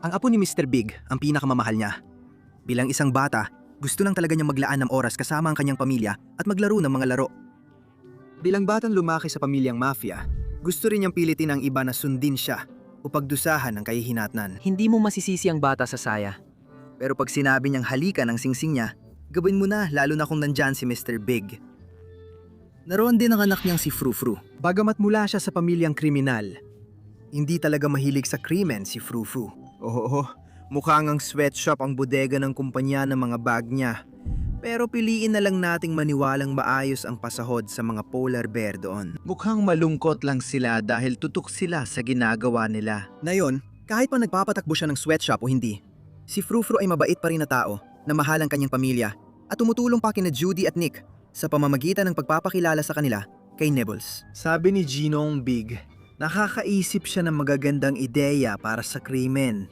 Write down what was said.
Ang apo ni Mr. Big ang pinakamamahal niya. Bilang isang bata, gusto lang talaga niyang maglaan ng oras kasama ang kanyang pamilya at maglaro ng mga laro. Bilang batang lumaki sa pamilyang mafia, gusto rin niyang pilitin ang iba na sundin siya o pagdusahan ng kahihinatnan. Hindi mo masisisi ang bata sa saya. Pero pag sinabi niyang halika ng singsing niya, gawin mo na lalo na kung nandyan si Mr. Big. Naroon din ang anak niyang si Frou-Frou. Bagamat mula siya sa pamilyang kriminal, hindi talaga mahilig sa krimen si Frou-Frou. Oo, mukhang ang sweatshop ang bodega ng kumpanya ng mga bag niya. Pero piliin na lang nating maniwalang maayos ang pasahod sa mga polar bear doon. Mukhang malungkot lang sila dahil tutok sila sa ginagawa nila. Ngayon, kahit pa nagpapatakbo siya ng sweatshop o hindi, si Frou-Frou ay mabait pa rin na tao na mahal ang kanyang pamilya at tumutulong pa kina Judy at Nick sa pamamagitan ng pagpapakilala sa kanila kay Nibbles. Sabi ni Ginong Big, nakakaisip siya ng magagandang ideya para sa krimen.